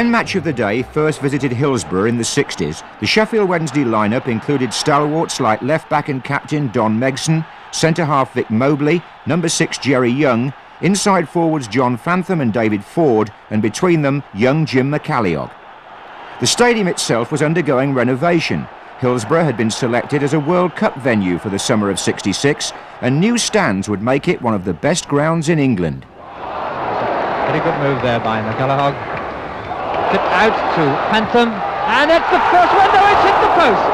When Match of the Day first visited Hillsborough in the 60s, the Sheffield Wednesday lineup included stalwarts like left-back and captain Don Megson, centre-half Vic Mobley, number 6 Jerry Young, inside forwards John Fantham and David Ford, and between them young Jim McCalliog. The stadium itself was undergoing renovation. Hillsborough had been selected as a World Cup venue for the summer of *66, and new stands would make it one of the best grounds in England. Very good move there by McCalliog. Tip out to Fantham, and it's the first one. No, it's hit the post.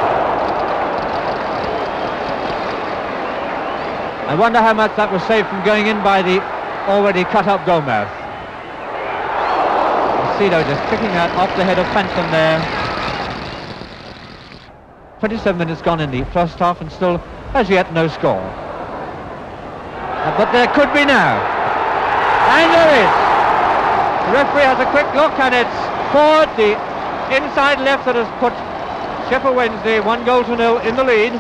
I wonder how much that was saved from going in by the already cut up goalmouth. Macedo just kicking out off the head of Fantham there. 27 minutes gone in the first half and still as yet no score. But there could be now. And there is. The referee has a quick look and it's Ford, the inside left, that has put Sheffield Wednesday 1-0 in the lead.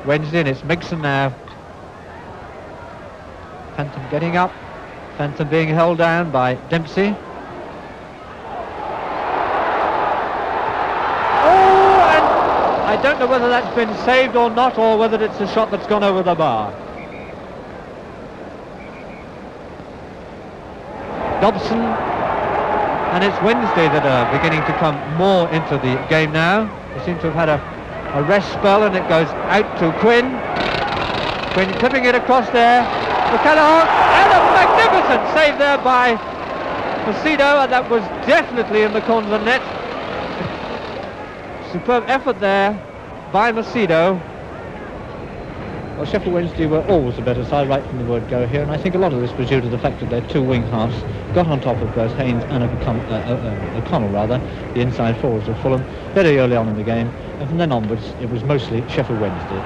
Wednesday, and it's Migson now. Fantham getting up. Fantham being held down by Dempsey. Oh, and I don't know whether that's been saved or not, or whether it's a shot that's gone over the bar. Dobson, and it's Wednesday that are beginning to come more into the game now. They seem to have had a rest spell, and it goes out to Quinn. Quinn clipping it across there. McCalliog, and a magnificent save there by Macedo, and that was definitely in the corner of the net. Superb effort there by Macedo. Well, Sheffield Wednesday were always the better side right from the word go here, and I think a lot of this was due to the fact that their two wing halves got on top of both Haynes and O'Connell, the inside forwards of Fulham, very early on in the game, and from then onwards it was mostly Sheffield Wednesday.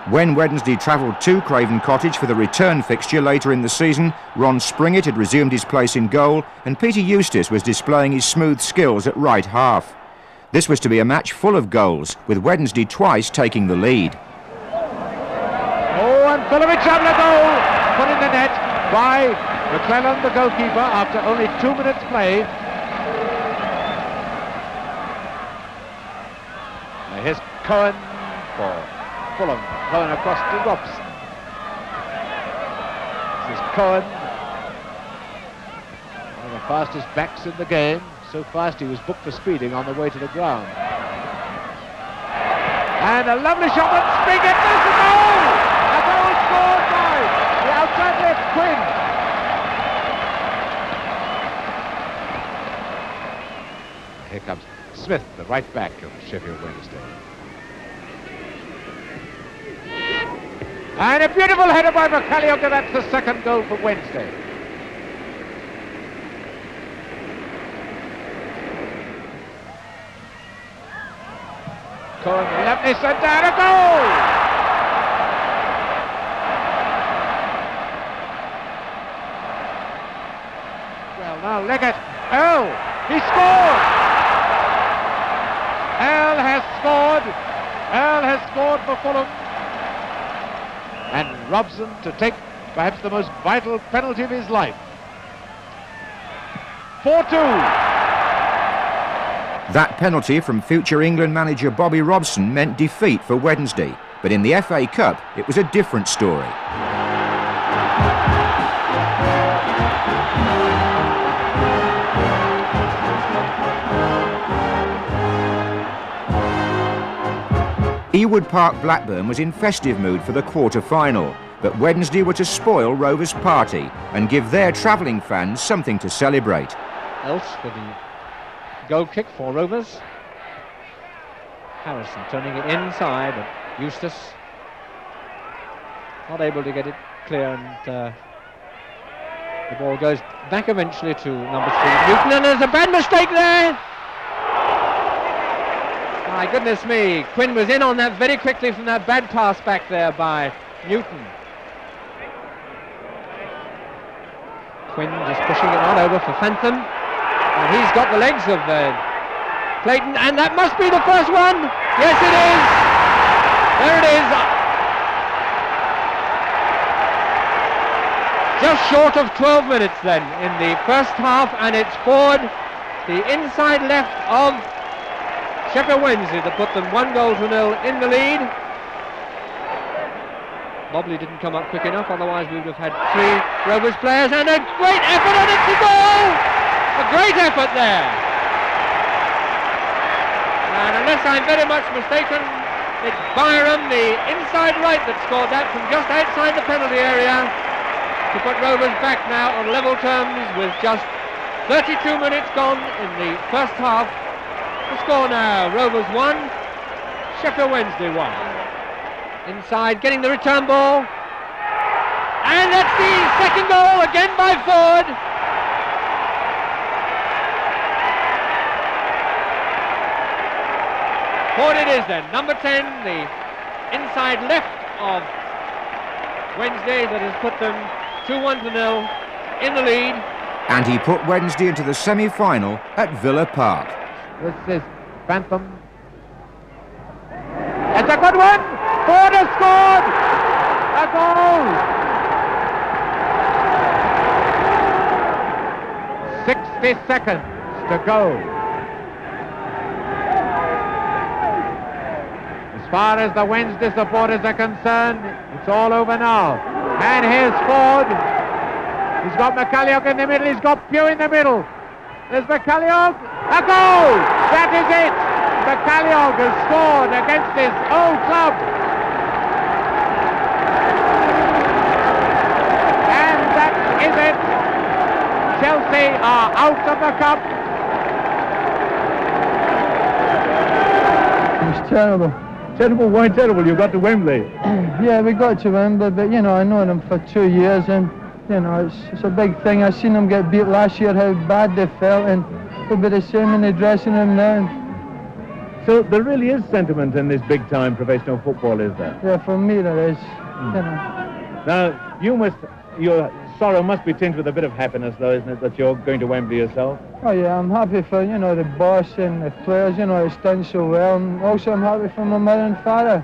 When Wednesday travelled to Craven Cottage for the return fixture later in the season, Ron Springett had resumed his place in goal, and Peter Eustace was displaying his smooth skills at right half. This was to be a match full of goals, with Wednesday twice taking the lead. Oh, and Filowich having a goal put in the net by McClellan, the goalkeeper, after only 2 minutes play. Now here's Cohen for Fulham. Cohen across to Robson. This is Cohen, one of the fastest backs in the game. So fast he was booked for speeding on the way to the ground. And a lovely shot from Springett. There's the goal! A goal scored by the outside left Quinn. Here comes Smith, the right back of Sheffield Wednesday. And a beautiful header by McCalliog, and that's the second goal for Wednesday. Cohen, lovely sent down, a goal! Well, now Leggett, he scored! Earl has scored! Earl has scored for Fulham. And Robson to take perhaps the most vital penalty of his life. 4-2. That penalty from future England manager Bobby Robson meant defeat for Wednesday, but in the FA Cup it was a different story. Ewood Park Blackburn was in festive mood for the quarter-final, but Wednesday were to spoil Rovers' party and give their travelling fans something to celebrate. Else for the goal kick for Rovers. Harrison turning it inside, and Eustace not able to get it clear, and the ball goes back eventually to number 3, Newton, and there's a bad mistake there. My goodness me, Quinn was in on that very quickly from that bad pass back there by Newton. Quinn just pushing it on over for Fantham, and he's got the legs of Clayton, and that must be the first one. Yes, it is. There it is. just short of 12 minutes then in the first half, and it's Ford, the inside left of Sheffield Wednesday, to put them 1-0 in the lead. Mobley didn't come up quick enough, otherwise we would have had 3 Rovers players, and a great effort, and it's a goal! A great effort there. And unless I'm very much mistaken, it's Byram, the inside right, that scored that from just outside the penalty area to put Rovers back now on level terms with just 32 minutes gone in the first half. The score now, Rovers 1, Sheffield Wednesday 1. Inside, getting the return ball. And that's the second goal, again by Ford. Ford it is then, number 10, the inside left of Wednesday, that has put them 2-1 in the lead. And he put Wednesday into the semi-final at Villa Park. This is Bantham. It's a good one! Ford has scored! A goal! 60 seconds to go. As far as the Wednesday supporters are concerned, it's all over now. And here's Ford. He's got McCalliog in the middle, he's got Pugh in the middle. There's McCalliog. A goal! That is it! McCalliog has scored against his old club. And that is it. Chelsea are out of the cup. It was terrible. Terrible? Why terrible? You got to Wembley. Yeah, we got to Wembley, but you know, I know them for 2 years, and you know, it's a big thing. I seen them get beat last year, how bad they felt, and it'll be the same in the dressing room now. So there really is sentiment in this big-time professional football, is there? Yeah, for me there is. You know. Now, your sorrow must be tinged with a bit of happiness, though, isn't it, that you're going to Wembley yourself? Oh yeah, I'm happy for, you know, the boss and the players, you know, it's done so well, and also I'm happy for my mother and father,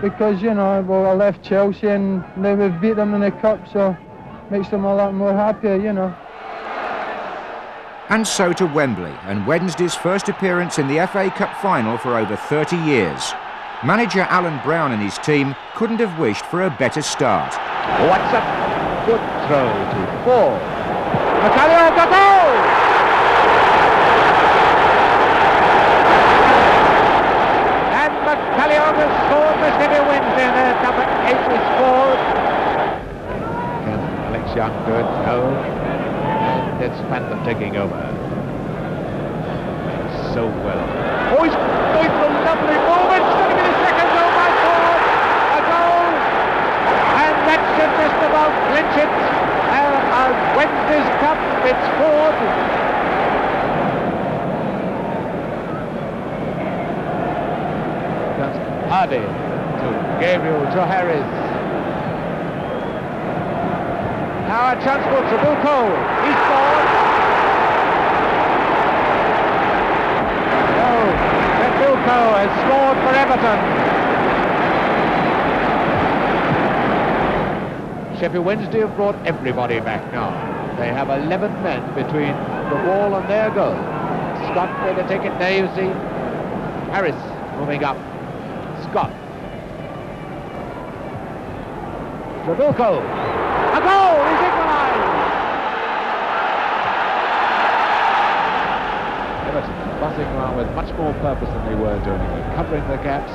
because, you know, well, I left Chelsea and now we've beat them in the cup, so makes them a lot more happier, you know. And so to Wembley, and Wednesday's first appearance in the FA Cup final for over 30 years. Manager Alan Brown and his team couldn't have wished for a better start. What's up? Good throw to Ford. McCalliog, a goal! And McCalliog has scored for Sheffield Wednesday, and their number 8 is Ford. Can Alex Young do it? No. And it's Phantom taking over. So well. Oh, he's going for a lovely movement. It's going to be the second goal by Ford. A goal. And that should just about clinch it. Wednesday's Cup, it's Ford. That's Hardy to Gabriel to Harris. Now a chance for Trabuco. He scored. No, Trabuco has scored for Everton. Sheffield Wednesday have brought everybody back now. They have 11 men between the wall and their goal. Scott going to take it there, you see. Harris moving up. Scott. Trabuco. A goal! He's equalised! Everton buzzing around with much more purpose than they were doing. They're covering the gaps,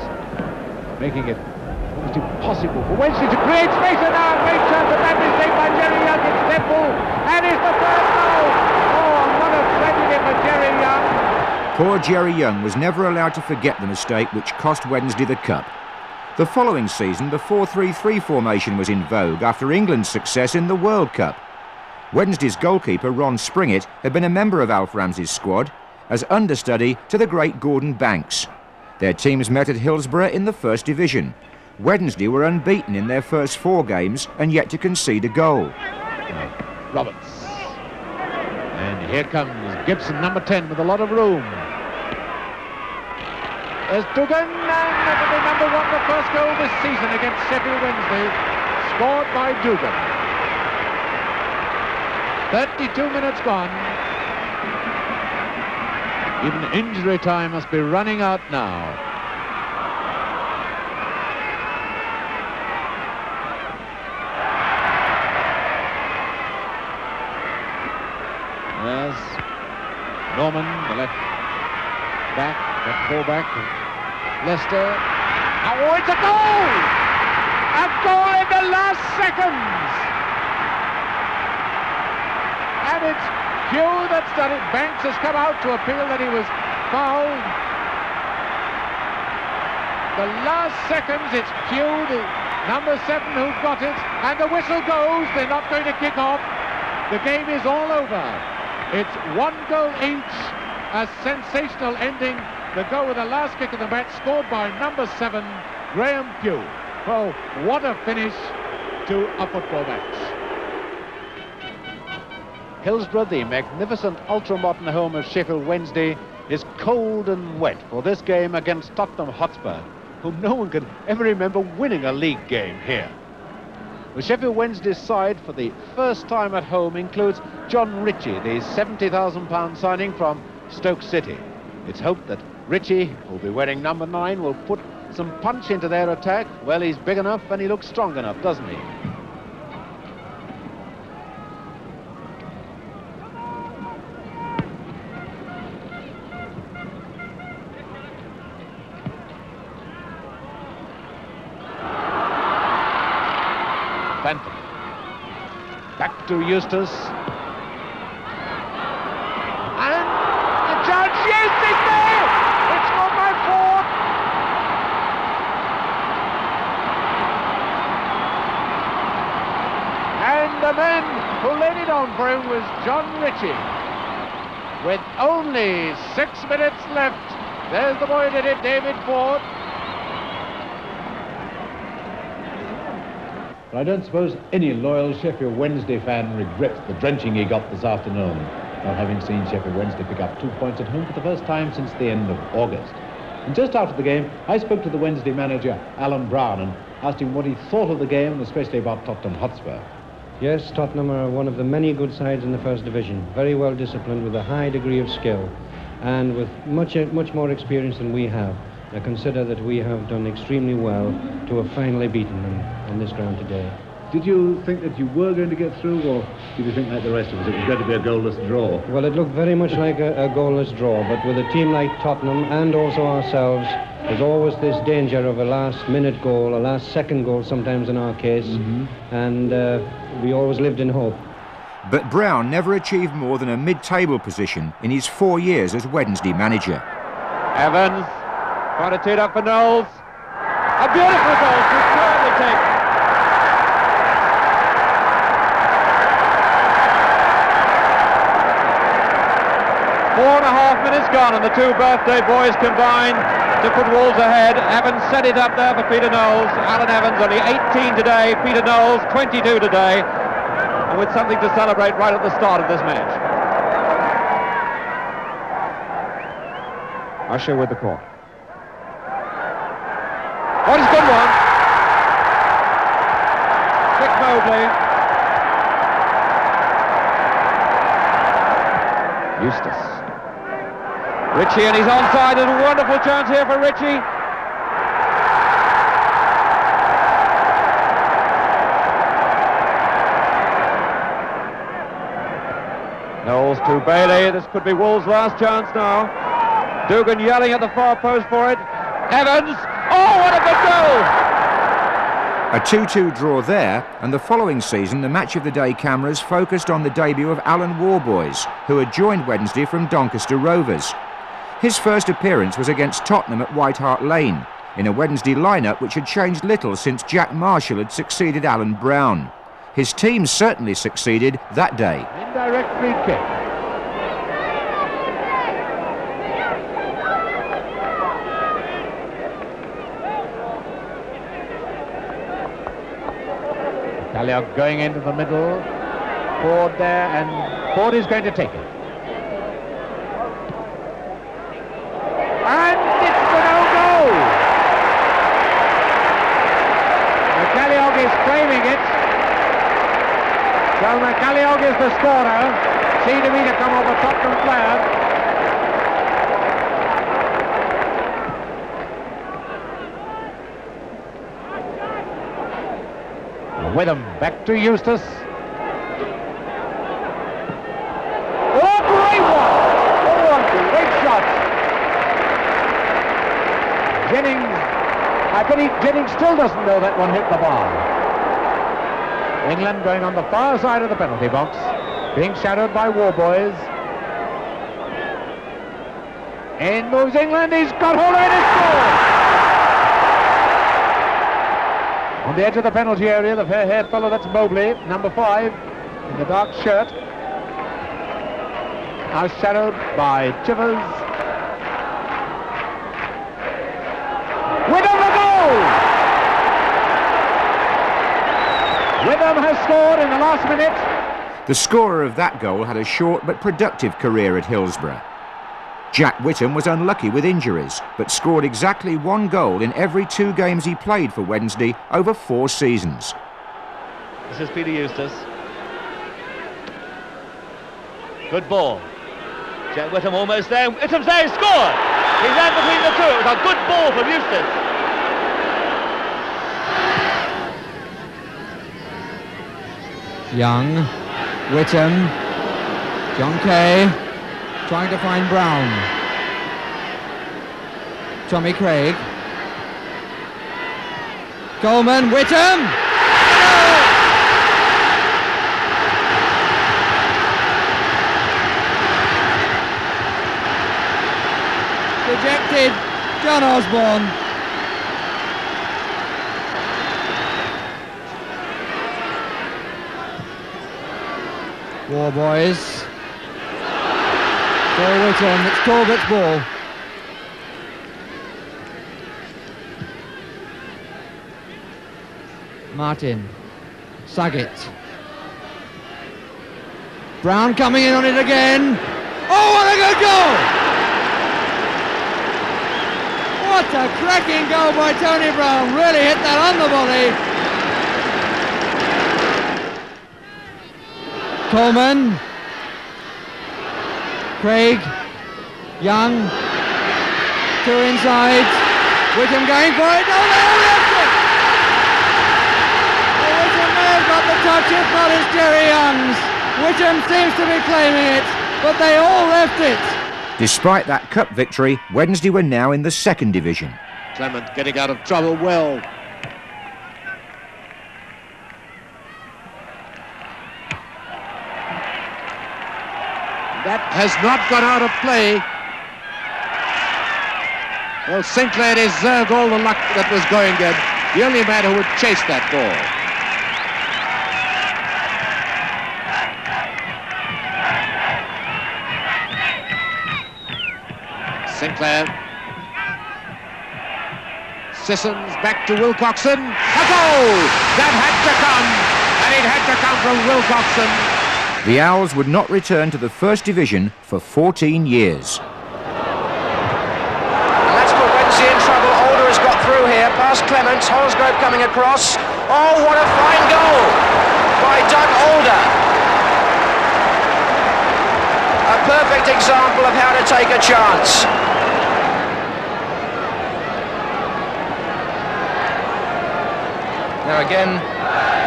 making it almost impossible for Wednesday to create space, and now a great chance of that mistake by Jerry Young. It's Temple, and it's the third goal. Oh, what a tragedy for Jerry Young. Poor Jerry Young was never allowed to forget the mistake which cost Wednesday the cup. The following season, the 4-3-3 formation was in vogue after England's success in the World Cup. Wednesday's goalkeeper, Ron Springett, had been a member of Alf Ramsey's squad as understudy to the great Gordon Banks. Their teams met at Hillsborough in the First Division. Wednesday were unbeaten in their first 4 games and yet to concede a goal. Roberts. And here comes Gibson, number 10, with a lot of room. There's Dugan, and that will be number 1, the first goal this season against Sheffield Wednesday, scored by Dugan. 32 minutes gone. Even injury time must be running out now. Yes, Norman, the left back, left full-back, Leicester. Oh, it's a goal! A goal in the last seconds! And it's Hugh that's done it. Banks has come out to appeal that he was fouled. The last seconds, it's Hugh, the number 7, who got it, and the whistle goes. They're not going to kick off. The game is all over. It's 1 goal each, a sensational ending. The goal with the last kick of the match, scored by number 7, Graham Pugh. Well, what a finish to a football match. Hillsborough, the magnificent ultra-modern home of Sheffield Wednesday, is cold and wet for this game against Tottenham Hotspur, whom no one can ever remember winning a league game here. The Sheffield Wednesday side for the first time at home includes John Ritchie, the £70,000 signing from Stoke City. It's hoped that Ritchie, who'll be wearing number 9, will put some punch into their attack. Well, he's big enough and he looks strong enough, doesn't he? Phantom. Back to Eustace. And the chance, yes, it's there! It's got my fourth! And the man who laid it on for him was John Ritchie. With only 6 minutes left, there's the boy who did it, David Ford. I don't suppose any loyal Sheffield Wednesday fan regrets the drenching he got this afternoon, not having seen Sheffield Wednesday pick up 2 points at home for the first time since the end of August. And just after the game, I spoke to the Wednesday manager, Alan Brown, and asked him what he thought of the game, and especially about Tottenham Hotspur. Yes, Tottenham are one of the many good sides in the First Division, very well disciplined with a high degree of skill and with much more experience than we have. I consider that we have done extremely well to have finally beaten them on this ground today. Did you think that you were going to get through, or did you think like the rest of us it was going to be a goalless draw? Well, it looked very much like a goalless draw, but with a team like Tottenham and also ourselves, there's always this danger of a last-minute goal, a last-second goal sometimes in our case, and we always lived in hope. But Brown never achieved more than a mid-table position in his 4 years as Wednesday manager. Evans, trying to tee it up for Knowles. A beautiful goal, superbly taken. Four and a half minutes gone, and the two birthday boys combined to put Wolves ahead. Evans set it up there for Peter Knowles. Alan Evans only 18 today, Peter Knowles 22 today, and with something to celebrate right at the start of this match. Usher with the call. What is a good one? Vic Mobley. Eustace. Ritchie, and he's onside. There's a wonderful chance here for Ritchie. Knowles to Bailey. This could be Wolves' last chance now. Dugan yelling at the far post for it. Evans. Oh, what a good goal! A 2-2 draw there, and the following season the Match of the Day cameras focused on the debut of Alan Warboys, who had joined Wednesday from Doncaster Rovers. His first appearance was against Tottenham at White Hart Lane, in a Wednesday lineup which had changed little since Jack Marshall had succeeded Alan Brown. His team certainly succeeded that day. Indirect free kick. Kaliak going into the middle. Ford there, and Ford is going to take it. And it's the no-goal! Kaliak is claiming it. So Well, McCalliog is the scorer. Seemed to me to come over Tottenham player. With him, back to Eustace. Oh, great one! Oh, a great shot. Jennings still doesn't know that one hit the bar. England going on the far side of the penalty box, being shadowed by Warboys. In moves England, he's got hold of it, and scored! On the edge of the penalty area, the fair-haired fellow, that's Mobley, number 5, in the dark shirt. Now shadowed by Chivers. Witham the goal! Witham has scored in the last minute. The scorer of that goal had a short but productive career at Hillsborough. Jack Whitham was unlucky with injuries, but scored exactly 1 goal in every 2 games he played for Wednesday over 4 seasons. This is Peter Eustace. Good ball. Jack Whitham almost there. Whitham's there, he scored! He's there between the two. It was a good ball from Eustace. Young, Whitham, John Kay, trying to find Brown. Tommy Craig. Coleman, Whitham! Rejected, John Osborne. War boys. Paul Whitham, it's Corbett's ball. Martin, Saget. Brown coming in on it again. Oh, what a good goal! What a cracking goal by Tony Brown. Really hit that on the volley. Coleman. Craig. Young. 2 inside. Whitham going for it. Oh, they all left it! Oh, Whitham may have got the touch, if not it's Jerry Young's. Whitham seems to be claiming it, but they all left it. Despite that cup victory, Wednesday were now in the 2nd division. Clement getting out of trouble well. That has not gone out of play. Well, Sinclair deserved all the luck that was going in. The only man who would chase that ball. Sinclair. Sissons back to Wilcoxon. A goal! That had to come, and it had to come from Wilcoxon. The Owls would not return to the 1st division for 14 years. That's put Wednesday in trouble. Alder has got through here, past Clements. Holsgrove coming across. Oh, what a fine goal by Doug Alder. A perfect example of how to take a chance. Now again,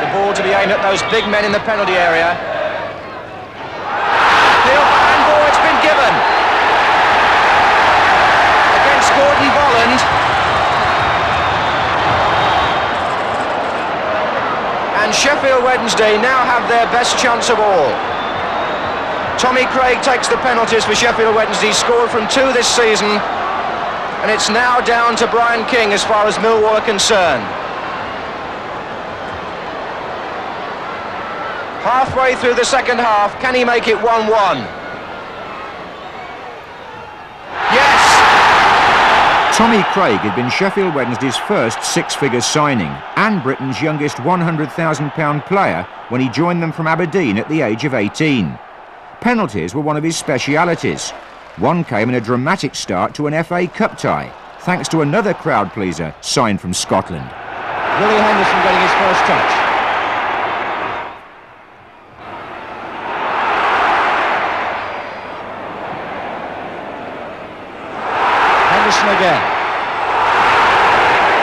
the ball to be aimed at those big men in the penalty area. Appeal for handball, it's been given. Against Gordon Bolland. And Sheffield Wednesday now have their best chance of all. Tommy Craig takes the penalties for Sheffield Wednesday, scored from 2 this season. And it's now down to Brian King as far as Millwall are concerned. Halfway through the 2nd half, can he make it 1-1? Yes! Tommy Craig had been Sheffield Wednesday's first 6-figure signing and Britain's youngest £100,000 player when he joined them from Aberdeen at the age of 18. Penalties were one of his specialities. One came in a dramatic start to an FA Cup tie, thanks to another crowd pleaser signed from Scotland. Willie Henderson getting his first touch.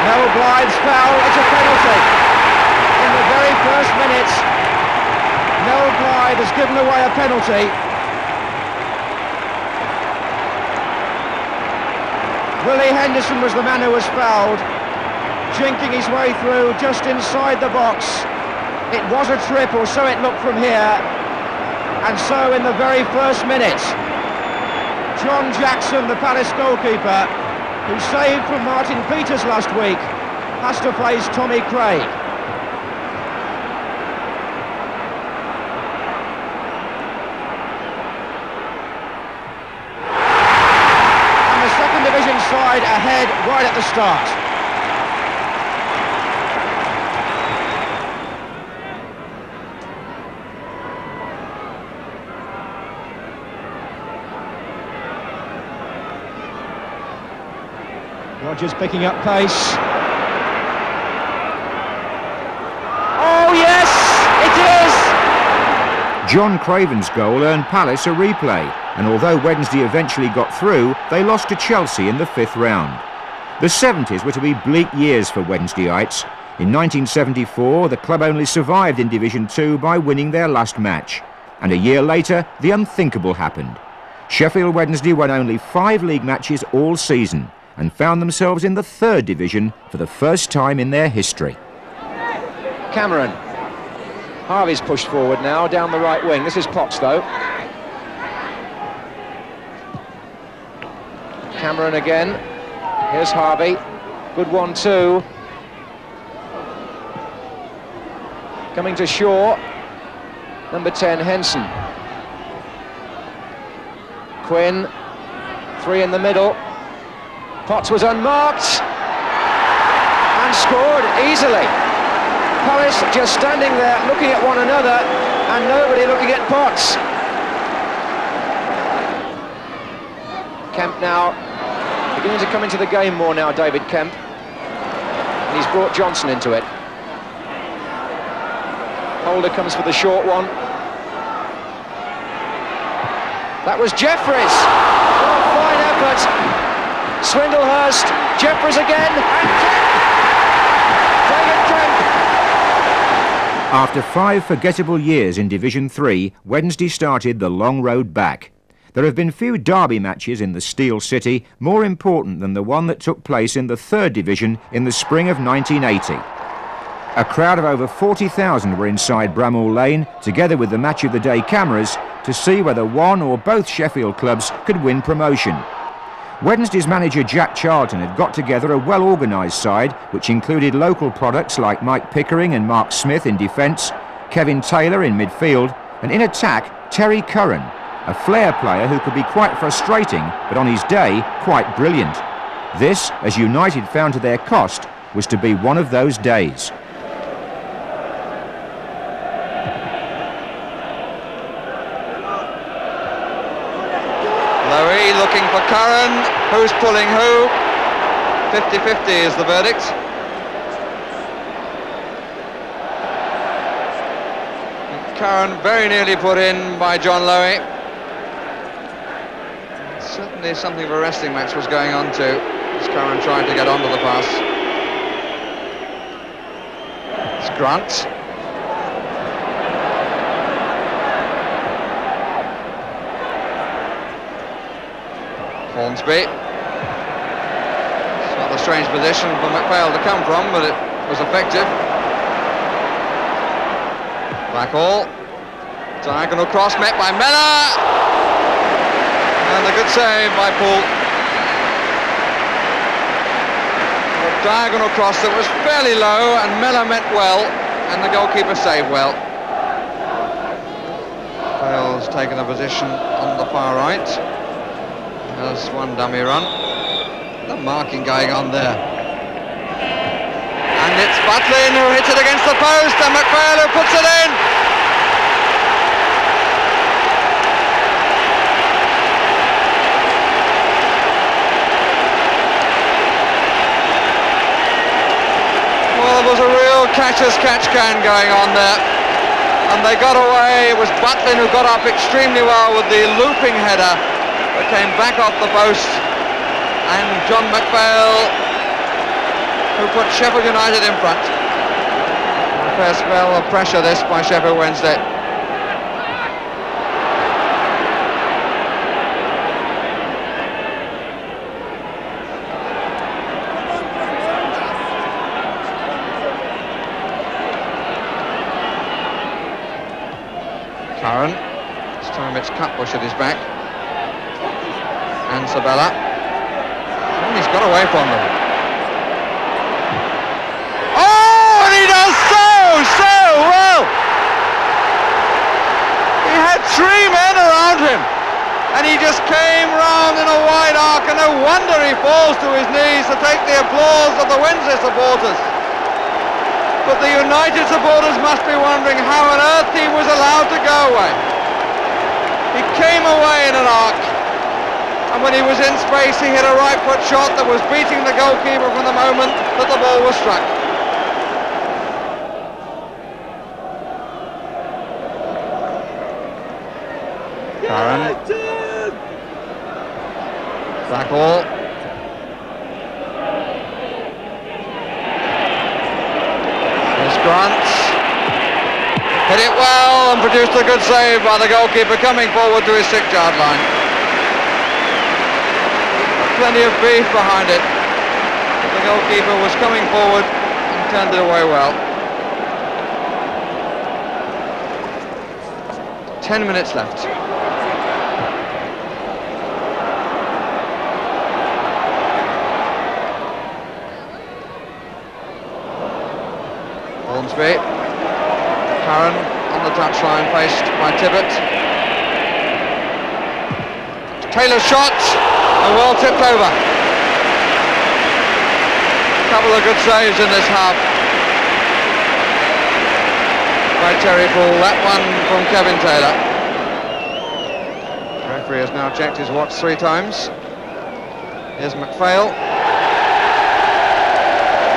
Noel Blythe's foul, it's a penalty. In the very first minutes, Noel Blythe has given away a penalty. Willie Henderson was the man who was fouled, jinking his way through just inside the box. It was a trip, or so it looked from here. And so in the very first minute, John Jackson, the Palace goalkeeper, who saved from Martin Peters last week, has to face Tommy Craig. And the second division side ahead right at the start. Rogers picking up pace. Oh yes, it is! John Craven's goal earned Palace a replay, and although Wednesday eventually got through, they lost to Chelsea in the 5th round. The 70s were to be bleak years for Wednesdayites. In 1974, the club only survived in Division 2 by winning their last match. And a year later, the unthinkable happened. Sheffield Wednesday won only 5 league matches all season, and found themselves in the 3rd division for the first time in their history. Cameron. Harvey's pushed forward now, down the right wing. This is Potts, though. Cameron again. Here's Harvey. Good 1-2. Coming to Shaw. Number 10, Henson. Quinn. 3 in the middle. Potts was unmarked and scored easily. Palace just standing there looking at one another and nobody looking at Potts. Kemp now beginning to come into the game more now, David Kemp. And he's brought Johnson into it. Holder comes for the short one. That was Jeffries. Oh, fine effort. Swindlehurst, Jeffries again, and Kemp! David Kemp! After 5 forgettable years in Division 3, Wednesday started the long road back. There have been few derby matches in the Steel City more important than the one that took place in the 3rd Division in the spring of 1980. A crowd of over 40,000 were inside Bramall Lane, together with the Match of the Day cameras, to see whether one or both Sheffield clubs could win promotion. Wednesday's manager Jack Charlton had got together a well-organised side which included local products like Mike Pickering and Mark Smith in defence, Kevin Taylor in midfield, and in attack Terry Curran, a flair player who could be quite frustrating but on his day quite brilliant. This, as United found to their cost, was to be one of those days. Looking for Curran, who's pulling who? 50-50 is the verdict. Curran very nearly put in by John Lowe. Certainly something of a wrestling match was going on too, as Curran tried to get onto the pass. It's Grant. Hornsby. It's rather a strange position for McPhail to come from, but it was effective. Blackhall. Diagonal cross met by Miller. And a good save by Poole. A diagonal cross that was fairly low, and Miller met well, and the goalkeeper saved well. McPhail's taken a position on the far right. There's one dummy run. The marking going on there. And it's Butlin who hits it against the post, and McPhail who puts it in. Well, there was a real catch-as-catch-can going on there. And they got away. It was Butlin who got up extremely well with the looping header. It came back off the post, and John McPhail who put Sheffield United in front. A fair spell of pressure this by Sheffield Wednesday. Curran. This time it's Cutbush at his back. And Sabella. And he's got away from them. Oh, and he does so well! He had 3 men around him. And he just came round in a wide arc, and no wonder he falls to his knees to take the applause of the Wednesday supporters. But the United supporters must be wondering how on earth he was allowed to go away. He came away in an arc, and when he was in space he hit a right foot shot that was beating the goalkeeper from the moment that the ball was struck. Curran. Back ball. Grant hit it well and produced a good save by the goalkeeper coming forward to his 6-yard line. Plenty of beef behind it. The goalkeeper was coming forward and turned it away well. 10 minutes left. Hornsby. Curran on the touchline, faced by Tibbett. Taylor's shot, and well tipped over. A couple of good saves in this half by Terry Poole. That one from Kevin Taylor. The referee has now checked his watch 3 times. Here's McPhail,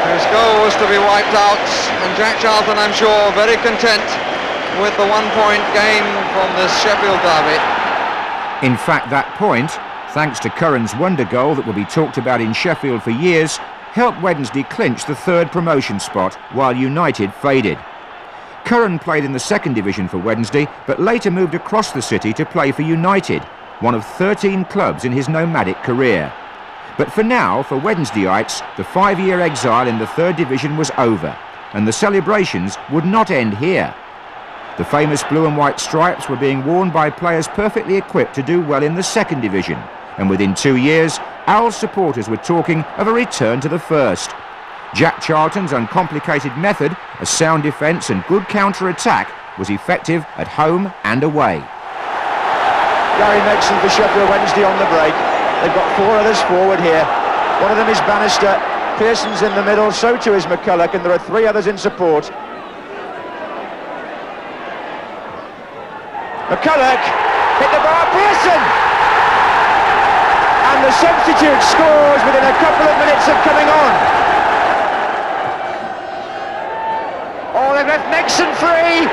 whose goal was to be wiped out, and Jack Charlton, I'm sure, very content with the 1-point gain from this Sheffield derby. In fact, that point, thanks to Curran's wonder goal that will be talked about in Sheffield for years, helped Wednesday clinch the 3rd promotion spot while United faded. Curran played in the 2nd division for Wednesday, but later moved across the city to play for United, one of 13 clubs in his nomadic career. But for now, for Wednesdayites, the 5-year exile in the 3rd division was over, and the celebrations would not end here. The famous blue and white stripes were being worn by players perfectly equipped to do well in the 2nd division, and within 2 years, Owls supporters were talking of a return to the 1st. Jack Charlton's uncomplicated method, a sound defence and good counter-attack, was effective at home and away. Gary Megson for Sheffield Wednesday on the break. They've got 4 others forward here. One of them is Bannister. Pearson's in the middle, so too is McCulloch, and there are 3 others in support. McCulloch hit the bar, Pearson! And the substitute scores within a couple of minutes of coming on. Oh, they've left Megson free.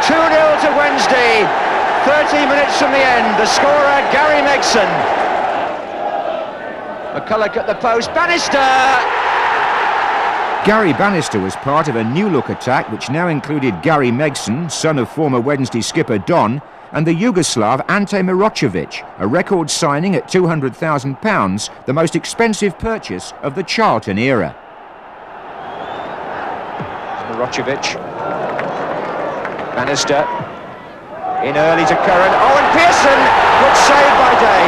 2-0 to Wednesday. 30 minutes from the end. The scorer, Gary Megson. McCulloch at the post. Bannister! Gary Bannister was part of a new-look attack which now included Gary Megson, son of former Wednesday skipper Don, and the Yugoslav Ante Mirocevic, a record signing at £200,000, the most expensive purchase of the Charlton era. Mirocevic. Bannister. In early to Curran. Oh, and Pearson! Good save by Day.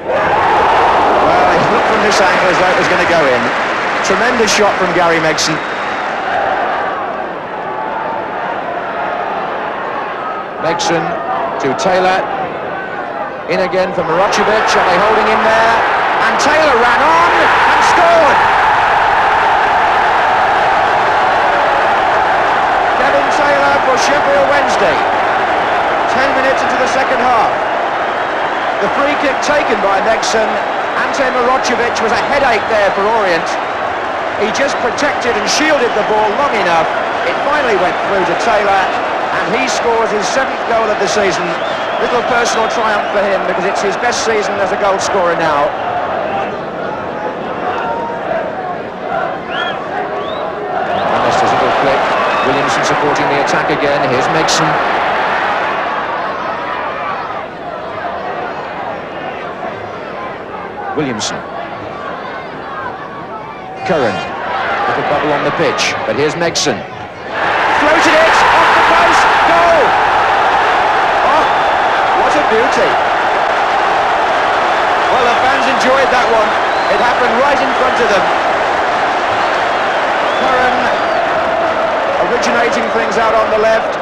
Well, it looked from this angle as though it was going to go in. Tremendous shot from Gary Megson. Megson to Taylor. In again for Mirocevic. Are they holding him there? And Taylor ran on and scored. Kevin Taylor for Sheffield Wednesday. 10 minutes into the second half. The free kick taken by Megson. Ante Mirocevic was a headache there for Orient. He just protected and shielded the ball long enough. It finally went through to Taylor, he scores his 7th goal of the season. Little personal triumph for him because it's his best season as a goal scorer now. Bannister's little flick. Williamson supporting the attack again. Here's Megson. Williamson. Curran. Little bubble on the pitch, but here's Megson. Floated it, off the post, goal! Oh, what a beauty. Well, the fans enjoyed that one. It happened right in front of them. Curran originating things out on the left.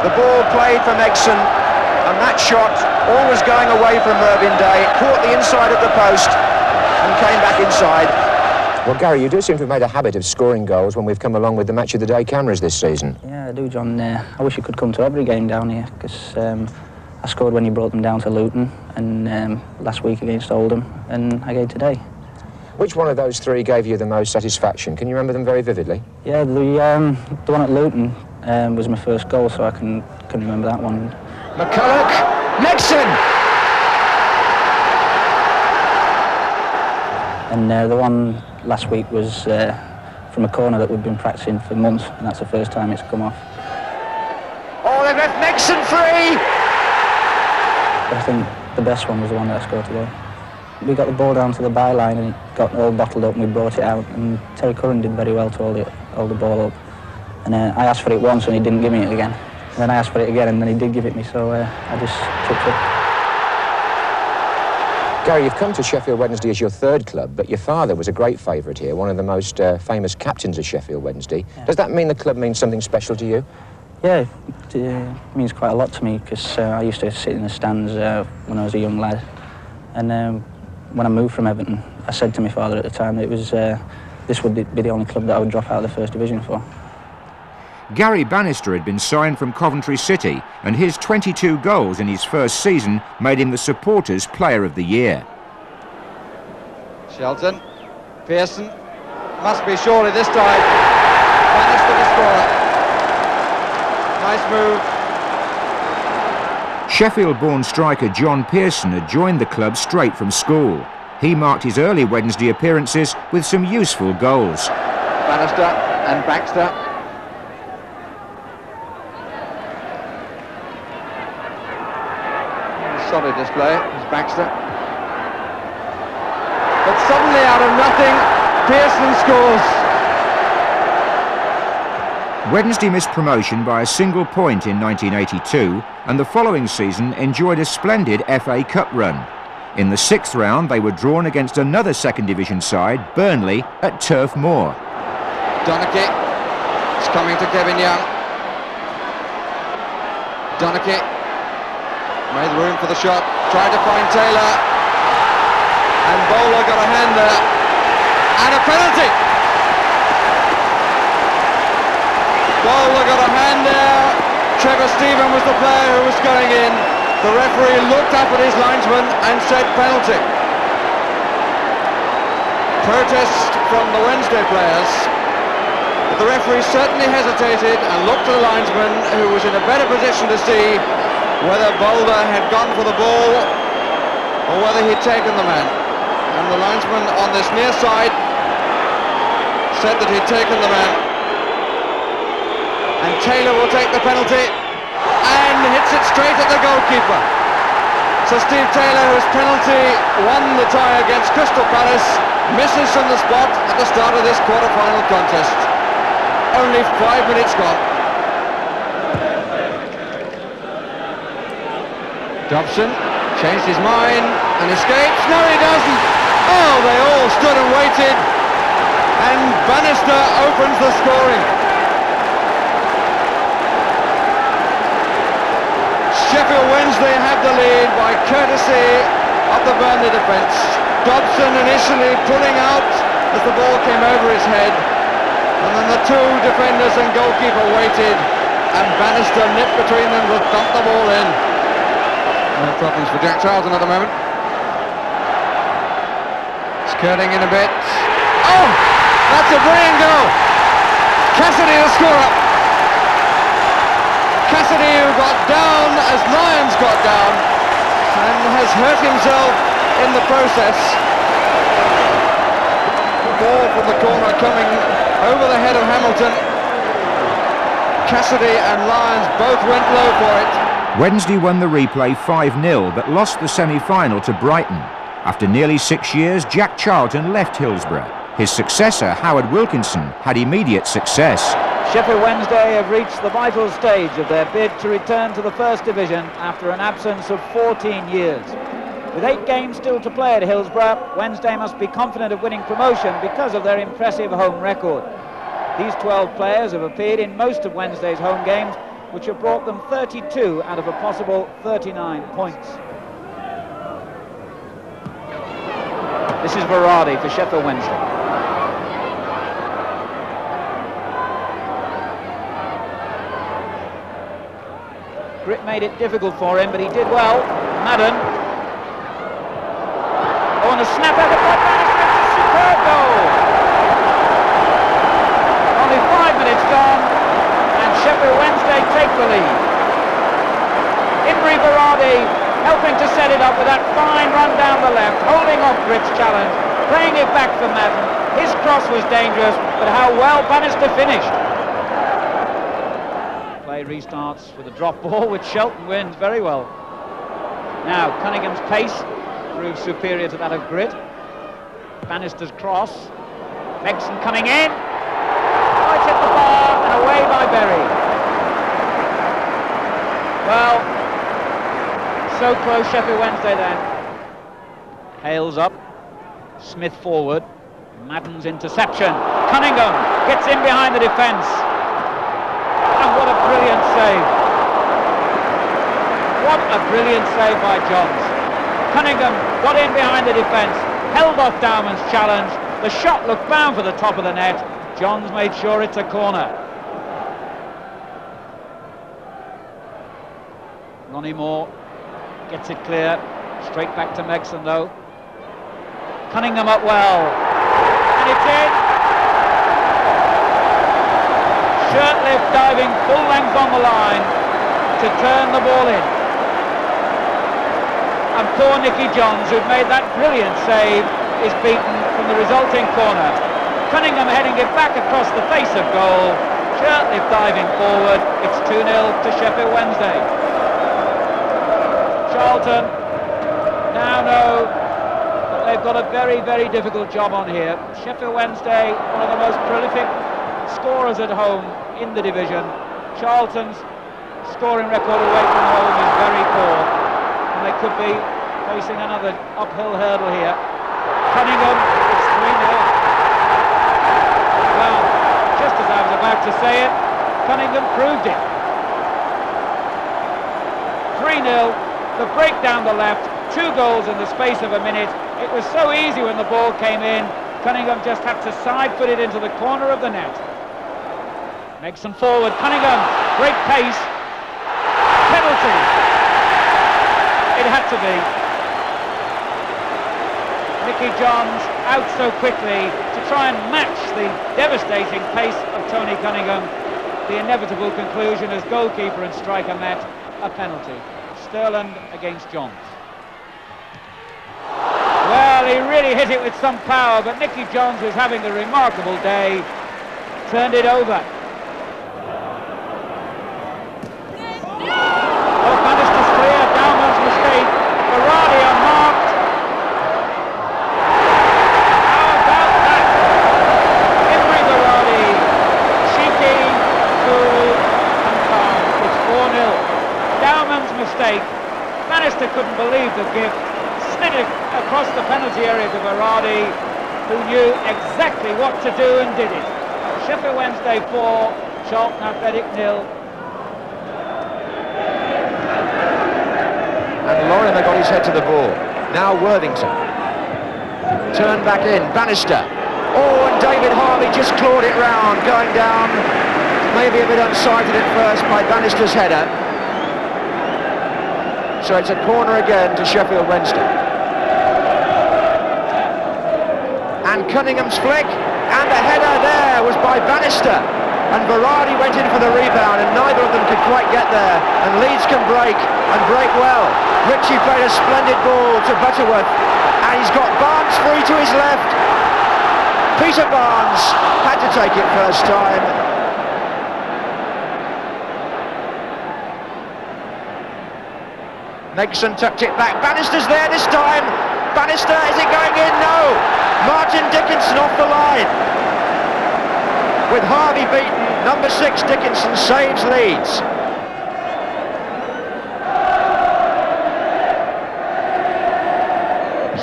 The ball played for Megson, and that shot, always going away from Mervyn Day, caught the inside of the post and came back inside. Well, Gary, you do seem to have made a habit of scoring goals when we've come along with the Match of the Day cameras this season. Yeah, I do, John. I wish you could come to every game down here, because I scored when you brought them down to Luton, and last week against Oldham, and again today. Which one of those three gave you the most satisfaction? Can you remember them very vividly? Yeah, the one at Luton was my first goal, so I can remember that one. McCulloch, Megson! And the one last week was from a corner that we've been practicing for months, and that's the first time it's come off. Oh, they've left Megson free! But I think the best one was the one that I scored today. We got the ball down to the byline and it got all bottled up and we brought it out, and Terry Curran did very well to hold the ball up. And I asked for it once and he didn't give me it again. And then I asked for it again and then he did give it me, so I just chipped it. Gary, you've come to Sheffield Wednesday as your third club, but your father was a great favourite here, one of the most famous captains of Sheffield Wednesday. Yeah. Does that mean the club means something special to you? Yeah, it means quite a lot to me, because I used to sit in the stands when I was a young lad. And when I moved from Everton, I said to my father at the time that it was this would be the only club that I would drop out of the First Division for. Gary Bannister had been signed from Coventry City, and his 22 goals in his first season made him the supporters' player of the year. Shelton, Pearson, must be surely this time. Bannister the scorer. Nice move. Sheffield-born striker John Pearson had joined the club straight from school. He marked his early Wednesday appearances with some useful goals. Bannister and Baxter. Solid display, is Baxter. But suddenly out of nothing, Pearson scores. Wednesday missed promotion by a single point in 1982, and the following season enjoyed a splendid FA Cup run. In the 6th round, they were drawn against another second division side, Burnley, at Turf Moor. Donachie is coming to Kevin Young. Donachie made room for the shot, tried to find Taylor, and Bowler got a hand there, and a penalty. Bowler got a hand there. Trevor Stephen was the player who was going in. The referee looked up at his linesman and said penalty. Protest from the Wednesday players. But the referee certainly hesitated and looked at the linesman, who was in a better position to see whether Bowler had gone for the ball or whether he'd taken the man. And the linesman on this near side said that he'd taken the man. And Taylor will take the penalty and hits it straight at the goalkeeper. So Steve Taylor, whose penalty won the tie against Crystal Palace, misses from the spot at the start of this quarter-final contest. Only 5 minutes gone. Dobson changed his mind and escapes. No, he doesn't. Oh, they all stood and waited. And Bannister opens the scoring. Sheffield Wednesday have the lead by courtesy of the Burnley defence. Dobson initially pulling out as the ball came over his head, and then the two defenders and goalkeeper waited, and Bannister nipped between them to dump the ball in. No problems for Jack Charlton at the moment. Skirting in a bit. Oh! That's a brilliant goal! Cassidy the scorer. Cassidy, who got down as Lyons got down and has hurt himself in the process. Ball from the corner coming over the head of Hamilton. Cassidy and Lyons both went low for it. Wednesday won the replay 5-0 but lost the semi-final to Brighton. After nearly 6 years, Jack Charlton left Hillsborough. His successor, Howard Wilkinson, had immediate success. Sheffield Wednesday have reached the vital stage of their bid to return to the First Division after an absence of 14 years. With 8 games still to play at Hillsborough, Wednesday must be confident of winning promotion because of their impressive home record. These 12 players have appeared in most of Wednesday's home games, which have brought them 32 out of a possible 39 points. This is Verardi for Sheffield Wednesday. Grit made it difficult for him, but he did well. Madden. Oh, and a snap out of the Bannister, a superb goal. Only 5 minutes gone, and Sheffield Wednesday take the lead. Imre Verardi helping to set it up with that fine run down the left, holding off Grit's challenge, playing it back for Madden. His cross was dangerous, but how well Bannister finished. Play restarts with a drop ball, which Shelton wins very well. Now, Cunningham's pace proves superior to that of Grit. Bannister's cross. Megson coming in. Right at the bar and away by Berry. Well, so close Sheffield Wednesday then. Hales up. Smith forward. Madden's interception. Cunningham gets in behind the defence. And what a brilliant save. What a brilliant save by Johns. Cunningham got in behind the defence, held off Dowman's challenge. The shot looked bound for the top of the net. Johns made sure it's a corner. Ronnie Moore gets it clear. Straight back to Megson though. Cunningham up well. And it's in. Shirtlift diving full length on the line to turn the ball in. And poor Nicky Johns, who'd made that brilliant save, is beaten from the resulting corner. Cunningham heading it back across the face of goal. Shirtlift diving forward. It's 2-0 to Sheffield Wednesday. Charlton now know that they've got a very, very difficult job on here. Sheffield Wednesday, one of the most prolific scorers at home in the division. Charlton's scoring record away from home is very poor. They could be facing another uphill hurdle here. Cunningham, it's 3-0. Well, just as I was about to say it, Cunningham proved it. 3-0, the break down the left, 2 goals in the space of a minute. It was so easy when the ball came in. Cunningham just had to side-foot it into the corner of the net. Megson forward, Cunningham, great pace, penalty. It had to be. Nicky Johns out so quickly to try and match the devastating pace of Tony Cunningham. The inevitable conclusion as goalkeeper and striker met a penalty. Sterland against Johns. Well, he really hit it with some power, but Nicky Johns was having a remarkable day. Turned it over. Verardi unmarked. How about that? Imre Verardi, cheeky, cool and calm. It's 4-0. Dowman's mistake. Bannister couldn't believe the gift. Slid it across the penalty area to Verardi, who knew exactly what to do and did it. Sheffield Wednesday 4, Charlton Athletic 0. And Lorimer got his head to the ball. Now Worthington. Turned back in, Bannister. Oh, and David Harvey just clawed it round, going down. Maybe a bit unsighted at first by Bannister's header. So it's a corner again to Sheffield Wednesday. And Cunningham's flick, and the header there was by Bannister. and Varady went in for the rebound, and neither of them could quite get there, and Leeds can break, and break well. Ritchie played a splendid ball to Butterworth, and he's got Barnes free to his left. Peter Barnes had to take it first time. Megson tucked it back, Bannister's there this time. Bannister, is it going in? No! Martin Dickinson off the line. With Harvey beaten, number 6 Dickinson saves Leeds.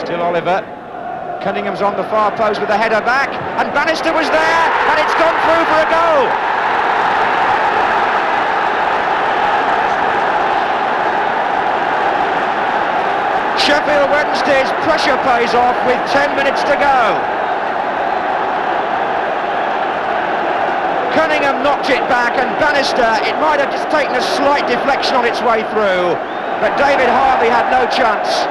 Still Oliver. Cunningham's on the far post with a header back, and Bannister was there, and it's gone through for a goal. Sheffield Wednesday's pressure pays off with 10 minutes to go. Cunningham knocked it back, and Bannister, it might have just taken a slight deflection on its way through, but David Harvey had no chance.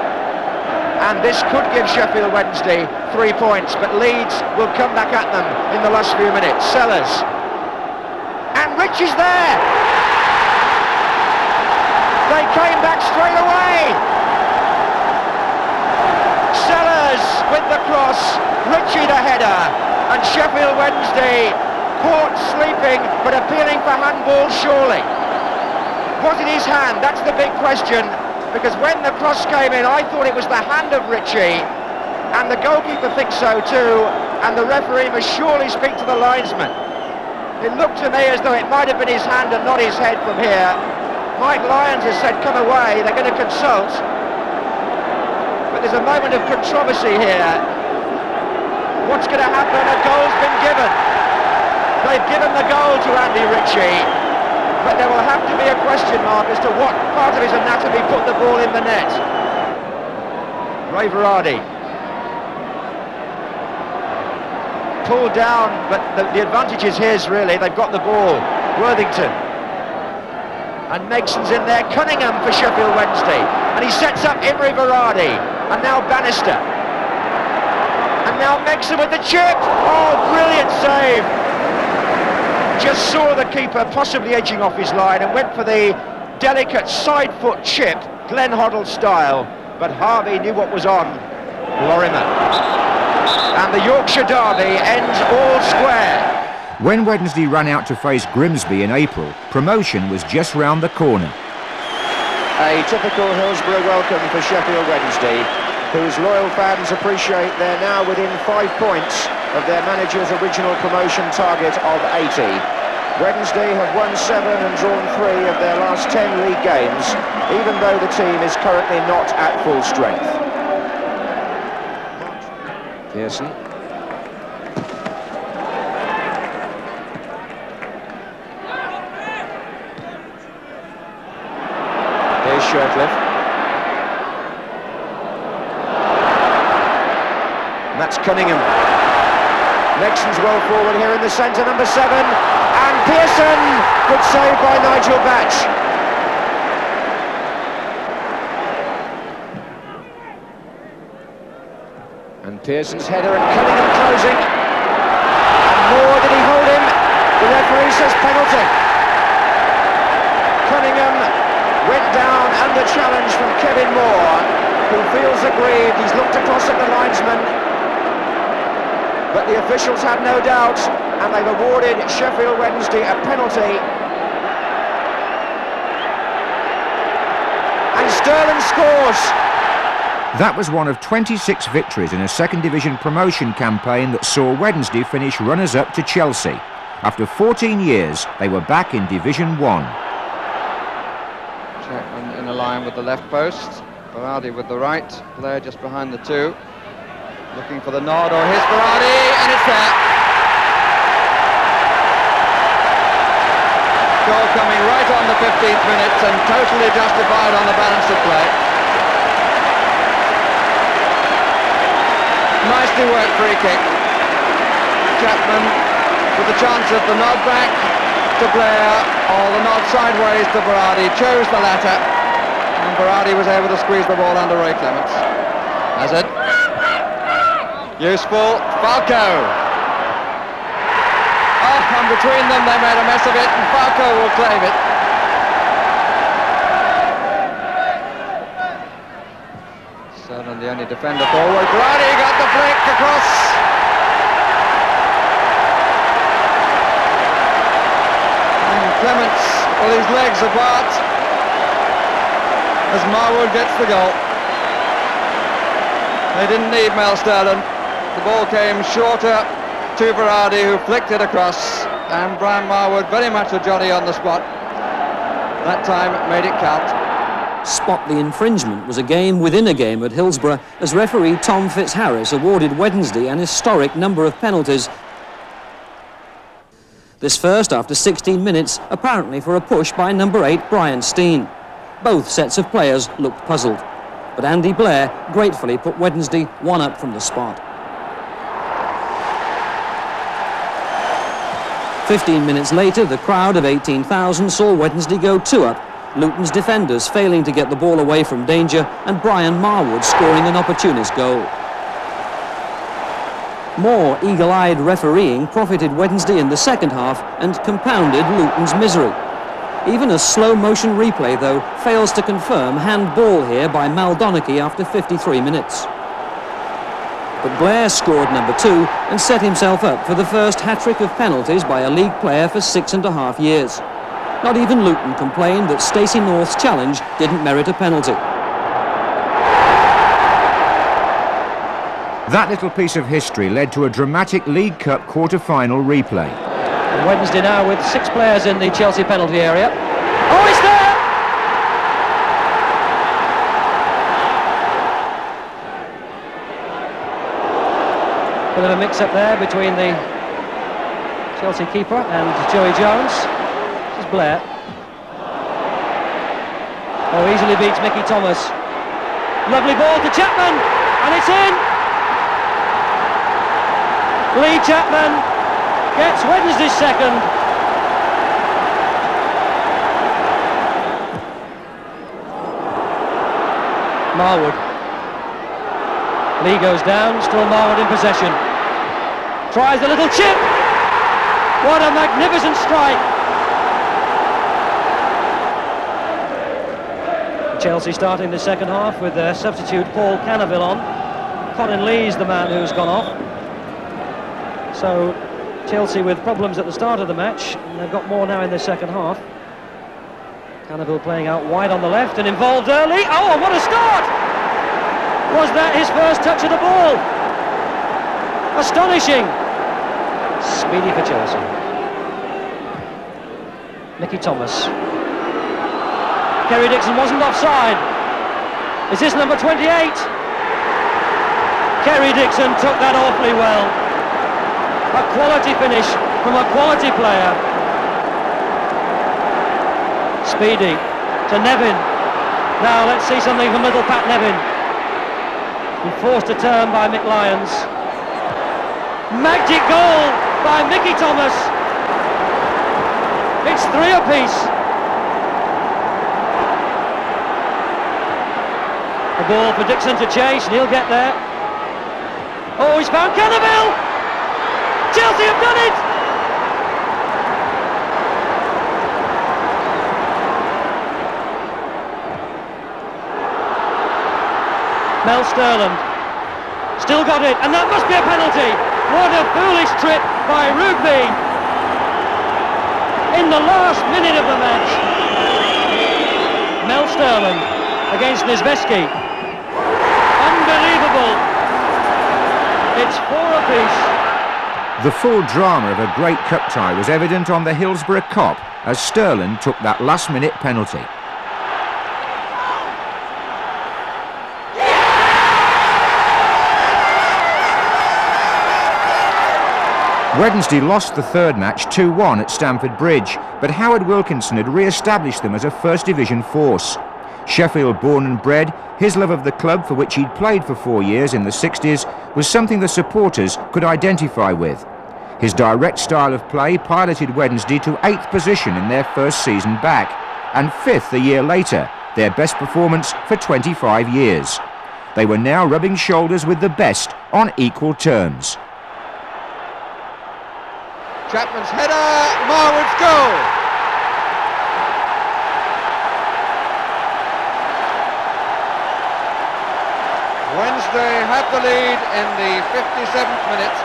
And this could give Sheffield Wednesday 3 points, but Leeds will come back at them in the last few minutes. Sellers. And Ritchie's there! They came back straight away! Sellers with the cross, Ritchie the header, and Sheffield Wednesday caught sleeping but appealing for handball surely. Was it his hand? That's the big question, because when the cross came in I thought it was the hand of Ritchie, and the goalkeeper thinks so too, and the referee must surely speak to the linesman. It looked to me as though it might have been his hand and not his head from here. Mike Lyons has said come away, they're going to consult. But there's a moment of controversy here. What's going to happen? A goal's been given. They've given the goal to Andy Ritchie, but there will have to be a question mark as to what part of his anatomy put the ball in the net. Ray Varady. Pulled down, but the advantage is his really. They've got the ball. Worthington. And Megson's in there. Cunningham for Sheffield Wednesday. And he sets up Imre Varady. And now Bannister. And now Megson with the chip. Oh, brilliant save. Just saw the keeper possibly edging off his line and went for the delicate side foot chip, Glenn Hoddle style. But Harvey knew what was on. Lorimer. And the Yorkshire derby ends all square. When Wednesday ran out to face Grimsby in April, promotion was just round the corner. A typical Hillsborough welcome for Sheffield Wednesday, whose loyal fans appreciate they're now within 5 points of their manager's original promotion target of 80. Wednesday have won 7 and drawn 3 of their last 10 league games, even though the team is currently not at full strength. Pearson. Here's Shirtliff. And that's Cunningham. Nexon's well forward here in the centre, number 7. And Pearson, good save by Nigel Batch. And Pearson's header and Cunningham closing. And Moore, did he hold him? The referee says penalty. Cunningham went down under challenge from Kevin Moore, who feels aggrieved. He's looked across at the linesman, but the officials had no doubt, and they've awarded Sheffield Wednesday a penalty. And Sterling scores. That was one of 26 victories in a second division promotion campaign that saw Wednesday finish runners-up to Chelsea. After 14 years, they were back in Division 1. Chapman in a line with the left post, Varady with the right, Blair just behind the two. Looking for the nod, or here's Varady, and it's there. Goal coming right on the 15th minute and totally justified on the balance of play. Nicely worked free kick. Chapman with the chance of the nod back to Blair, or the nod sideways to Varady, chose the latter, and Varady was able to squeeze the ball under Ray Clements. Hazard. Useful. Falco. Oh, and between them they made a mess of it, and Falco will claim it. Sterling the only defender forward. Brady got the flick across. And Clements with his legs apart as Marwood gets the goal. They didn't need Mel Sterling. The ball came shorter to Berardi, who flicked it across, and Brian Marwood very much a Johnny on the spot. That time made it count. Spot the Infringement was a game within a game at Hillsborough as referee Tom Fitzharris awarded Wednesday an historic number of penalties. This first after 16 minutes, apparently for a push by number 8 Brian Steen. Both sets of players looked puzzled, but Andy Blair gratefully put Wednesday one up from the spot. 15 minutes later, the crowd of 18,000 saw Wednesday go 2 up, Luton's defenders failing to get the ball away from danger and Brian Marwood scoring an opportunist goal. More eagle-eyed refereeing profited Wednesday in the second half and compounded Luton's misery. Even a slow-motion replay, though, fails to confirm handball here by Maldonnicky after 53 minutes. But Blair scored number 2 and set himself up for the first hat-trick of penalties by a league player for 6.5 years. Not even Luton complained that Stacey North's challenge didn't merit a penalty. That little piece of history led to a dramatic League Cup quarter-final replay. Wednesday now with 6 players in the Chelsea penalty area. Oh, it's there! Bit of a mix-up there between the Chelsea keeper and Joey Jones. This is Blair. Oh, easily beats Mickey Thomas. Lovely ball to Chapman, and it's in! Lee Chapman gets Wednesday's second. Marwood. Lee goes down, still Marwood in possession. Tries a little chip. What a magnificent strike. Chelsea starting the second half with their substitute Paul Cannaville on. Colin Lee's the man who's gone off. So Chelsea with problems at the start of the match, and they've got more now in the second half. Cannaville playing out wide on the left and involved early. Oh, what a start! Was that his first touch of the ball? Astonishing! Speedy for Chelsea. Mickey Thomas. Kerry Dixon wasn't offside. Is this number 28? Kerry Dixon took that awfully well. A quality finish from a quality player. Speedy to Nevin. Now let's see something from little Pat Nevin. And forced to turn by Mick Lyons. Magic goal by Mickey Thomas. It's 3 apiece. The ball for Dixon to chase, and he'll get there. Oh, he's found Cannaville! Chelsea have done it! Mel Sterling still got it, and that must be a penalty. What a foolish trip by Rugby in the last minute of the match. Mel Sterling against Nizveski. Unbelievable. It's 4 apiece. The full drama of a great cup tie was evident on the Hillsborough Kop as Sterling took that last-minute penalty. Wednesday lost the third match 2-1 at Stamford Bridge, but Howard Wilkinson had re-established them as a First Division force. Sheffield born and bred, his love of the club, for which he'd played for 4 years in the 60s, was something the supporters could identify with. His direct style of play piloted Wednesday to 8th position in their first season back, and 5th a year later, their best performance for 25 years. They were now rubbing shoulders with the best on equal terms. Chapman's header, Marwood's goal. Wednesday had the lead in the 57th minute.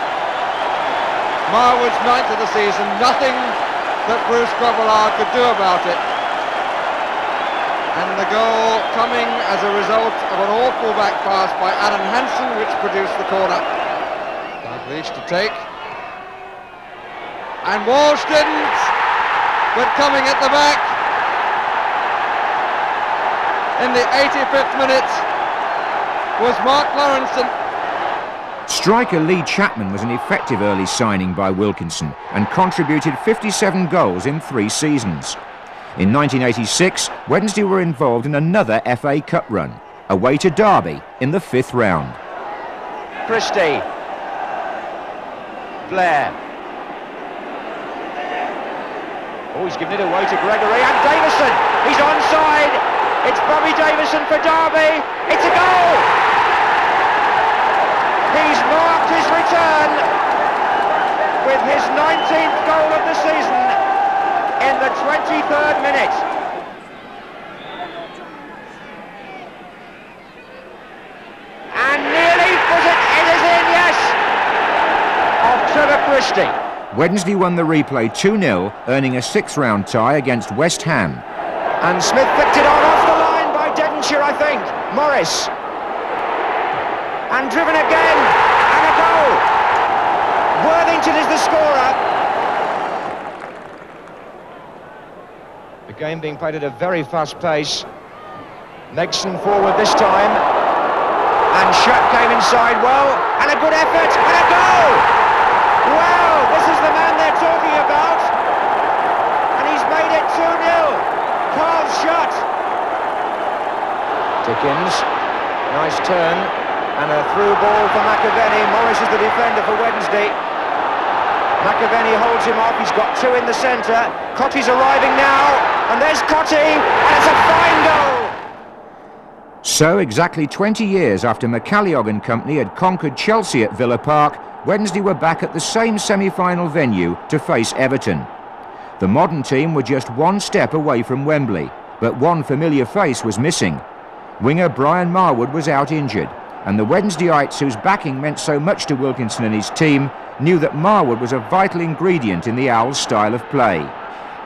Marwood's 9th of the season, nothing that Bruce Grobbelaar could do about it. And the goal coming as a result of an awful back pass by Alan Hansen, which produced the corner. Dalglish to take. And Walsh didn't, but coming at the back in the 85th minute was Mark Lawrenson. Striker Lee Chapman was an effective early signing by Wilkinson and contributed 57 goals in 3 seasons. In 1986, Wednesday were involved in another FA Cup run, away to Derby in the 5th round. Christie. Blair. Oh, he's given it away to Gregory and Davison. He's onside. It's Bobby Davison for Derby. It's a goal. He's marked his return with his 19th goal of the season in the 23rd minute. And nearly was it? It is in, yes. Of Trevor Christie. Wednesday won the replay 2-0, earning a 6th round tie against West Ham. And Smith flicked it on off the line by Devonshire, I think. Morris. And driven again. And a goal. Worthington is the scorer. The game being played at a very fast pace. Megson forward this time. And Shutt came inside well. And a good effort. And a goal. Wow, this is the man they're talking about. And he's made it 2-0. Carl Shutt. Dickens. Nice turn. And a through ball for McAvenny. Morris is the defender for Wednesday. McAvenny holds him off. He's got 2 in the centre. Cotty's arriving now. And there's Cotty. And it's a fine goal. So, exactly 20 years after McCalliog and company had conquered Chelsea at Villa Park, Wednesday were back at the same semi-final venue to face Everton. The modern team were just 1 step away from Wembley, but one familiar face was missing. Winger Brian Marwood was out injured, and the Wednesdayites, whose backing meant so much to Wilkinson and his team, knew that Marwood was a vital ingredient in the Owls' style of play.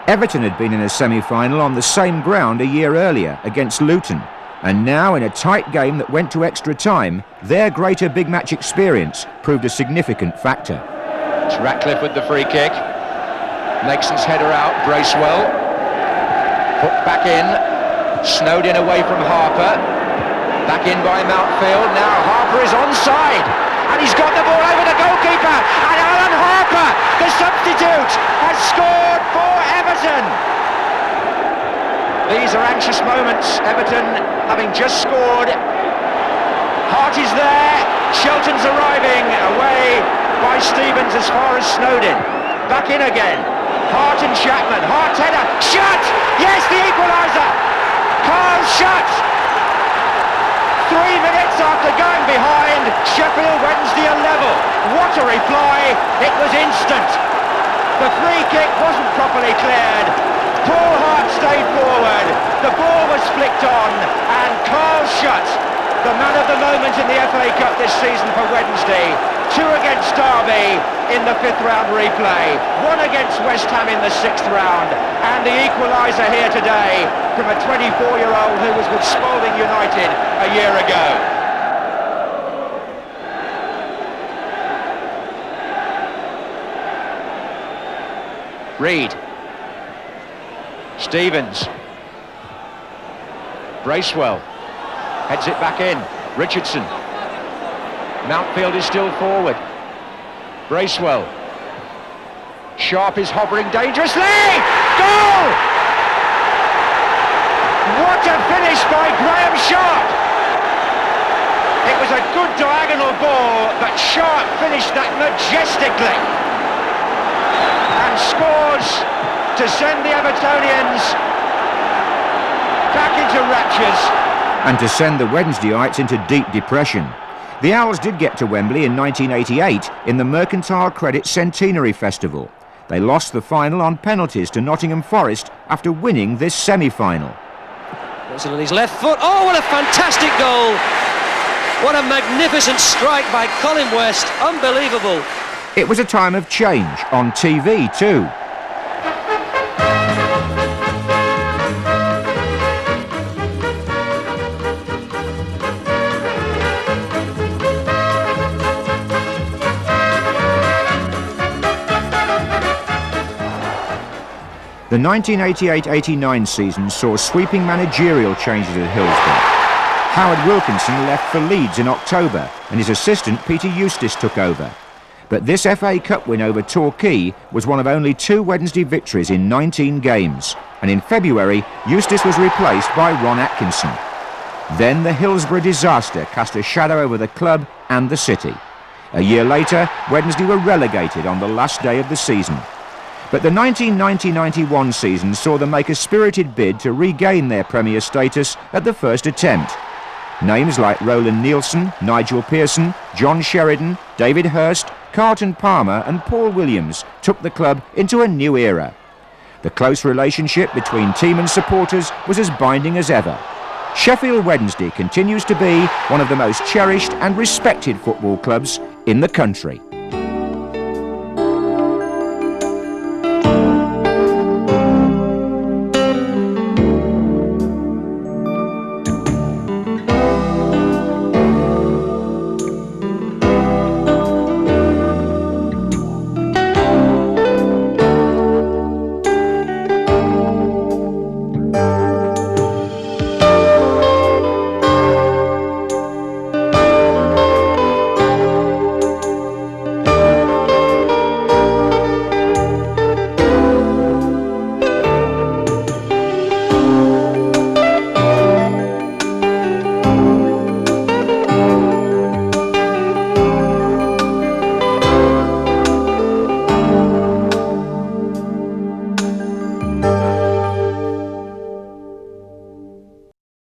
Everton had been in a semi-final on the same ground a year earlier against Luton, and now in a tight game that went to extra time, their greater big match experience proved a significant factor. It's Ratcliffe with the free kick. Nixon's header out, Bracewell. Hooked back in. Snowden away from Harper. Back in by Mountfield. Now Harper is onside. And he's got the ball over the goalkeeper. And Alan Harper, the substitute, has scored for Everton. These are anxious moments. Everton having just scored. Hart is there. Shelton's arriving. Away by Stevens as far as Snowden. Back in again. Hart and Chapman. Hart's header. Shutt! Yes, the equaliser. Carl Shutt. 3 minutes after going behind, Sheffield Wednesday are level. What a reply. It was instant. The free kick wasn't properly cleared. Paul Hart stayed forward. The ball was flicked on, and Carl Shutt, the man of the moment in the FA Cup this season for Wednesday. 2 against Derby in the 5th round replay, 1 against West Ham in the 6th round, and the equaliser here today from a 24-year-old who was with Spalding United a year ago. Reed. Stevens. Bracewell. Heads it back in. Richardson. Mountfield is still forward. Bracewell. Sharp is hovering dangerously. Goal! What a finish by Graham Sharp! It was a good diagonal ball, but Sharp finished that majestically. And scores to send the Evertonians back into raptures. And to send the Wednesdayites into deep depression. The Owls did get to Wembley in 1988 in the Mercantile Credit Centenary Festival. They lost the final on penalties to Nottingham Forest after winning this semi-final. Wilson on his left foot. Oh, what a fantastic goal! What a magnificent strike by Colin West. Unbelievable. It was a time of change on TV too. The 1988-89 season saw sweeping managerial changes at Hillsborough. Howard Wilkinson left for Leeds in October and his assistant Peter Eustace took over. But this FA Cup win over Torquay was one of only 2 Wednesday victories in 19 games, and in February Eustace was replaced by Ron Atkinson. Then the Hillsborough disaster cast a shadow over the club and the city. A year later, Wednesday were relegated on the last day of the season. But the 1990-91 season saw them make a spirited bid to regain their Premier status at the first attempt. Names like Roland Nielsen, Nigel Pearson, John Sheridan, David Hurst, Carlton Palmer and Paul Williams took the club into a new era. The close relationship between team and supporters was as binding as ever. Sheffield Wednesday continues to be one of the most cherished and respected football clubs in the country.